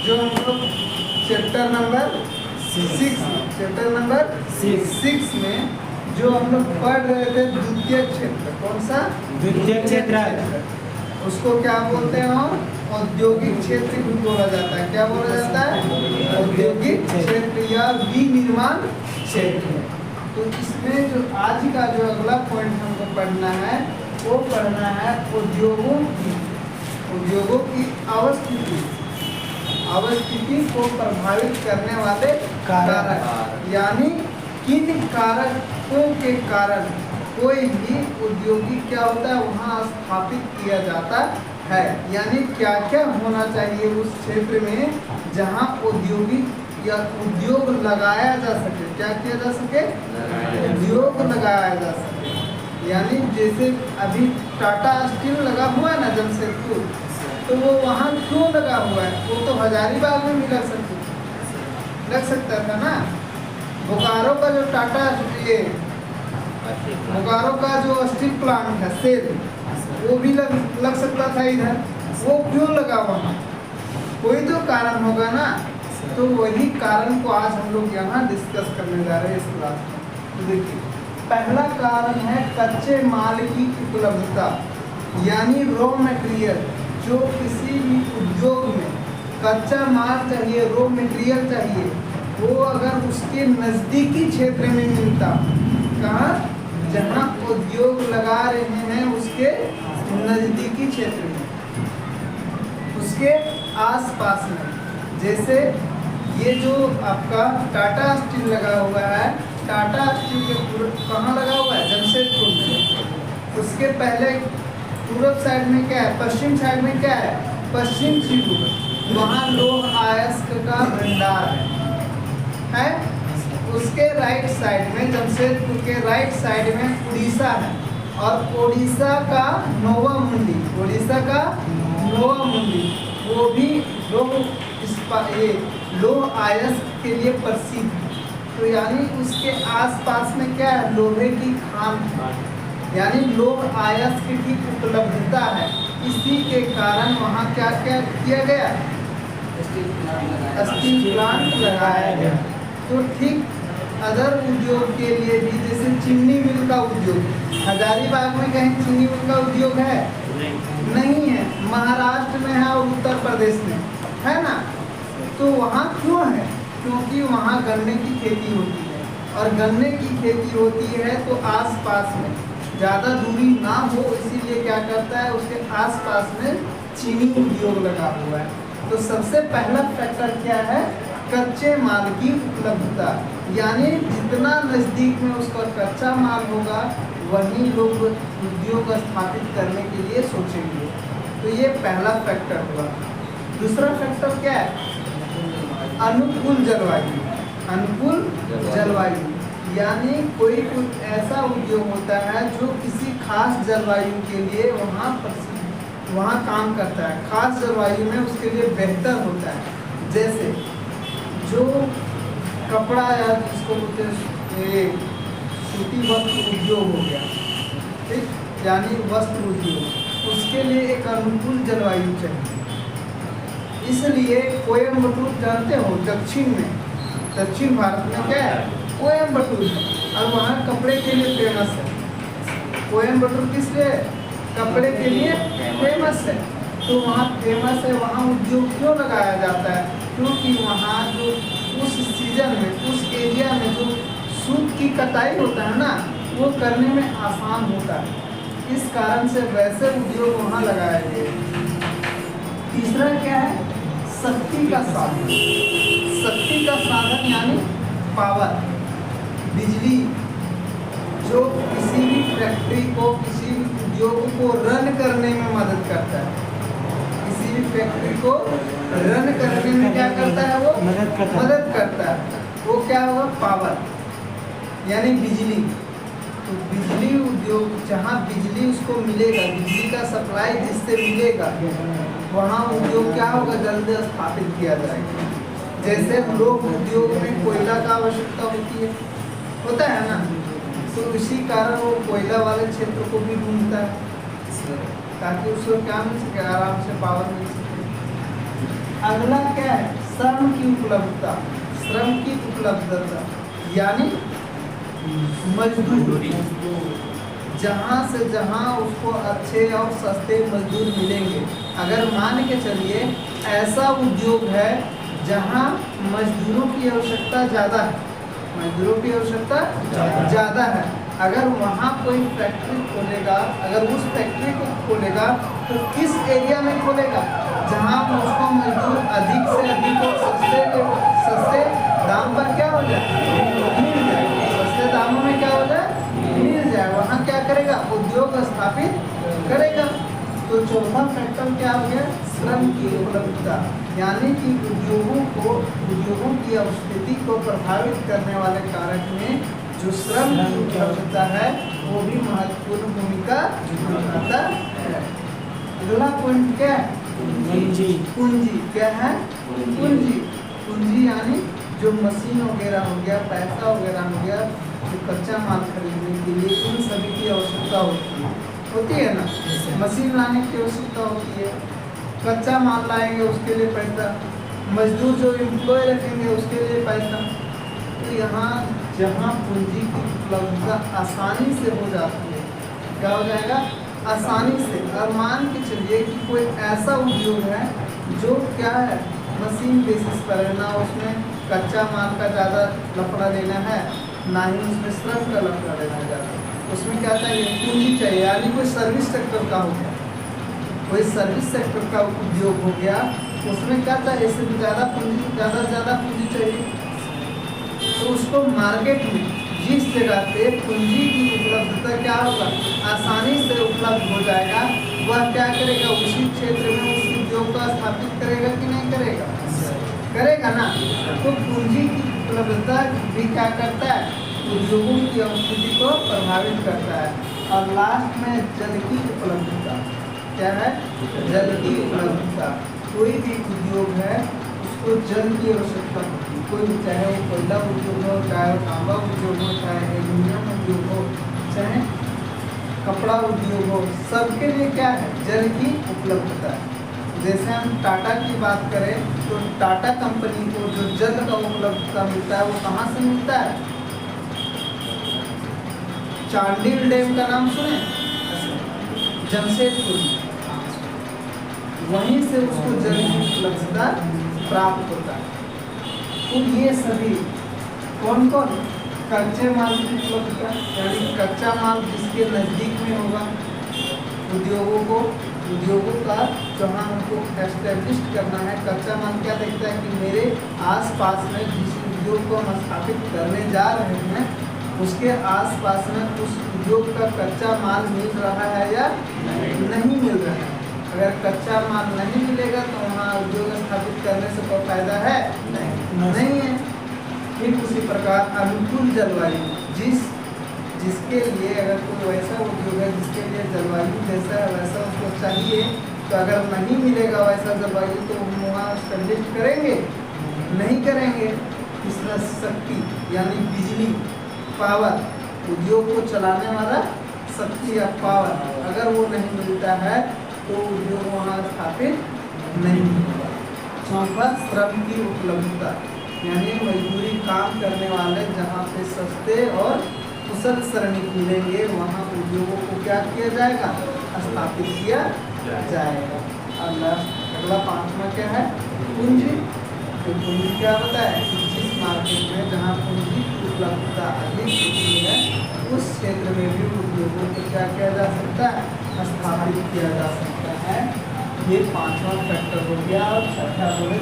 जो हम लोग चैप्टर नंबर 6 में जो हम लोग पढ़ रहे थे द्वितीय क्षेत्र, कौन सा द्वितीय क्षेत्र, उसको क्या बोलते हैं हम? औद्योगिक क्षेत्र भी बोला जाता है। क्या बोला जाता है? औद्योगिक क्षेत्र या विनिर्माण क्षेत्र। तो इसमें जो आज का जो अगला पॉइंट हमको पढ़ना है वो पढ़ना है उद्योगों की अवस्थिति को प्रभावित करने वाले कारक, यानी किन कारकों के कारण कोई भी उद्योगिक क्या होता है वहाँ स्थापित किया जाता है, यानी क्या क्या होना चाहिए उस क्षेत्र में जहाँ औद्योगिक या उद्योग लगाया जा सके। क्या किया जा सके? उद्योग लगाया जा सके। यानी जैसे अभी टाटा स्टील लगा हुआ है ना जमशेदपुर, तो वो वहाँ क्यों लगा हुआ है? वो तो हजारीबाग में भी लग सकता था ना। बोकारो का जो बोकारो का जो स्टील प्लांट है सेल, वो भी लग सकता था इधर। वो क्यों लगा वहाँ? कोई तो कारण होगा ना। तो वही कारण को आज हम लोग यहाँ डिस्कस करने जा रहे हैं इस क्लास में। तो देखिए, पहला कारण है कच्चे माल की उपलब्धता, यानी रॉ मटेरियल। जो किसी भी उद्योग में कच्चा माल चाहिए, रॉ मटेरियल चाहिए, वो अगर उसके नज़दीकी क्षेत्र में मिलता, कहाँ? जहाँ उद्योग लगा रहे हैं उसके नज़दीकी क्षेत्र में, उसके आसपास में। जैसे ये जो आपका टाटा स्टील लगा हुआ है, टाटा स्टील के कहाँ लगा हुआ है? जमशेदपुर में। उसके पहले पूर्व साइड में क्या है? पश्चिम साइड में क्या है? पश्चिम सिंहभूम, वहाँ लौह अयस्क का भंडार है। उसके राइट साइड में, जमशेदपुर के राइट साइड में उड़ीसा है, और उड़ीसा का नोवा मुंडी, वो भी लौह अयस्क के लिए प्रसिद्ध है। तो यानी उसके आसपास में क्या है? लोहे की खान, यानी लौह अयस्क की उपलब्धता है। इसी के कारण वहाँ क्या क्या किया गया? स्टील प्लांट लगाया गया। तो ठीक अदर उद्योग के लिए भी, जैसे चीनी मिल का उद्योग, हजारीबाग में कहीं चीनी मिल का उद्योग है? नहीं है। महाराष्ट्र में है और उत्तर प्रदेश में है ना। तो वहाँ क्यों है? क्योंकि वहाँ गन्ने की खेती होती है, और गन्ने की खेती होती है तो आसपास में ज़्यादा दूरी ना हो, इसीलिए क्या करता है उसके आसपास में चीनी उद्योग लगा हुआ है। तो सबसे पहला फैक्टर क्या है? कच्चे माल की उपलब्धता, यानी जितना नज़दीक में उसका कच्चा माल होगा वहीं लोग उद्योग स्थापित करने के लिए सोचेंगे। तो ये पहला फैक्टर हुआ। दूसरा फैक्टर क्या है? अनुकूल जलवायु, यानी कोई ऐसा उद्योग होता है जो किसी खास जलवायु के लिए वहाँ काम करता है, खास जलवायु में उसके लिए बेहतर होता है। जैसे जो कपड़ा या जिसको बोलते हैं सूती वस्त्र उद्योग हो गया, ठीक, यानी वस्त्र उद्योग, उसके लिए एक अनुकूल जलवायु चाहिए। इसलिए कोयम्बटूर जानते हो, दक्षिण भारत में क्या है? कोयम्बटूर, और वहाँ कपड़े के लिए फेमस है। कोयम्बटूर किस लिए? कपड़े के लिए फेमस है। तो वहाँ फेमस है, वहाँ उद्योग क्यों लगाया जाता है? क्योंकि वहाँ जो उस सीजन में, उस एरिया में जो सूत की कटाई होता है ना, वो करने में आसान होता है। इस कारण से वैसे उद्योग वहाँ लगाए गए। तीसरा क्या है? शक्ति का साधन यानी पावर, बिजली, जो किसी भी फैक्ट्री को, किसी भी उद्योग को रन करने में मदद करता है। किसी भी फैक्ट्री को रन करने में क्या करता है? वो मदद करता है। वो क्या होगा? पावर, यानी बिजली। तो बिजली उद्योग, जहाँ बिजली उसको मिलेगा, बिजली का सप्लाई जिससे मिलेगा, वहाँ उद्योग क्या होगा? जल्दी स्थापित किया जाएगा। जैसे लोग उद्योग में कोयला का आवश्यकता होता है ना, तो इसी कारण वो कोयला वाले क्षेत्र को भी ढूंढता है, ताकि उसको क्या मिल सके? आराम से पावर मिल सके। अगला क्या है, श्रम की उपलब्धता, श्रम की उपलब्धता यानी मजदूरी, जहाँ से जहाँ उसको अच्छे और सस्ते मजदूर मिलेंगे। अगर मान के चलिए ऐसा उद्योग है जहाँ मजदूरों की आवश्यकता ज़्यादा है, मजदूरों की आवश्यकता ज़्यादा है, अगर वहाँ कोई फैक्ट्री खोलेगा, अगर उस फैक्ट्री को खोलेगा तो किस एरिया में खोलेगा, जहाँ उसको मजदूर अधिक से अधिक और सस्ते दाम पर क्या हो जाए, मिल जाए, सस्ते दामों में क्या हो जाए, मिल जाए, वहाँ क्या करेगा, उद्योग स्थापित करेगा। तो चौथा फैक्टर क्या हो गया, श्रम की उपलब्धता, यानी कि उद्योगों की स्थिति को प्रभावित करने वाले कारक में जो श्रम की उपलब्धता है वो भी महत्वपूर्ण भूमिका निभाता है। अगला पॉइंट क्या है, पूंजी। पूंजी क्या है, पूंजी, पूंजी यानी जो मशीन वगैरह हो गया, पैसा वगैरह हो गया, जो कच्चा माल खरीदने के लिए इन सभी की आवश्यकता होती है ना, मशीन लाने की आवश्यकता होती है, कच्चा माल लाएंगे उसके लिए पैसा, मजदूर जो एम्प्लॉय रखेंगे उसके लिए पैसा। तो यहाँ जहाँ पूंजी की उपलब्धता आसानी से हो जाती है, क्या हो जाएगा, आसानी से। और मान के चलिए कि कोई ऐसा उद्योग है जो क्या है, मशीन बेसिस पर है, ना उसमें कच्चा माल का ज़्यादा लफड़ा लेना है, ना ही उसमें श्रम का लफड़ा लेना है ज़्यादा, उसमें क्या चाहिए, पूंजी चाहिए। यानी कोई सर्विस सेक्टर का हो गया, कोई सर्विस सेक्टर का उद्योग हो गया, उसमें क्या चाहिए, इससे ज़्यादा पूंजी, ज़्यादा से ज़्यादा पूंजी चाहिए। तो उसको मार्केट में जिस जगह पे पूंजी की उपलब्धता क्या होगा, आसानी से उपलब्ध हो जाएगा, वह क्या करेगा, उसी क्षेत्र में उस उद्योग को स्थापित करेगा कि नहीं करेगा, करेगा ना। तो पूंजी की उपलब्धता भी क्या करता है, उद्योगों की स्थिति को प्रभावित करता है। और लास्ट में जल की उपलब्धता, क्या है, जल की उपलब्धता। कोई भी उद्योग है उसको जल की आवश्यकता होती है, कोई चाहे वो कोयला उद्योग हो, चाहे वो तांबा उद्योग हो, चाहे एल्यूमिनियम उद्योग हो, चाहे कपड़ा उद्योग हो, सबके लिए क्या है, जल की उपलब्धता है। जैसे हम टाटा की बात करें तो टाटा कंपनी को जो जल का उपलब्धता मिलता है वो कहाँ से मिलता है, चांडील डैम का नाम सुने, जमशेदपुर, वहीं से उसको जल की उपलब्धता प्राप्त होता है। तो ये सभी कौन कौन, कच्चे माल की उपलब्धता, यानी कच्चा माल जिसके नज़दीक में होगा, उद्योगों का जहाँ हमको एस्टेब्लिश करना है, कच्चा माल क्या देखता है कि मेरे आसपास में जिस उद्योग को हम स्थापित करने जा रहे हैं उसके आसपास में उस उद्योग का कच्चा माल मिल रहा है या नहीं मिल रहा है। अगर कच्चा माल नहीं मिलेगा तो वहाँ उद्योग स्थापित करने से कोई फायदा है नहीं है। फिर उसी प्रकार अनुकूल जलवायु, जिसके लिए अगर कोई वैसा उद्योग है जिसके लिए जलवायु जैसा है वैसा उसको चाहिए, तो अगर नहीं मिलेगा वैसा जलवायु तो हम वहाँ एस्टेब्लिश करेंगे नहीं करेंगे। तीसरा शक्ति यानी बिजली, पावर, उद्योग को चलाने वाला शक्ति या पावर, अगर वो नहीं मिलता है तो उद्योग वहाँ स्थापित नहीं होगा। चौथा श्रम की उपलब्धता, यानी मजदूरी काम करने वाले जहाँ पे सस्ते और कुशल श्रमिक मिलेंगे वहाँ उद्योगों को क्या किया जाएगा, स्थापित किया जाएगा। और अगला पांचवा क्या है, पूंजी। तो पूंजी क्या होता है कि जिस मार्केट में जहाँ पूंजी की उपलब्धता अधिक होती है उस क्षेत्र में भी उद्योगों को क्या किया जा सकता है, स्थापित किया जा सकता है। ये पांचवा फैक्टर हो गया। और छठा बोले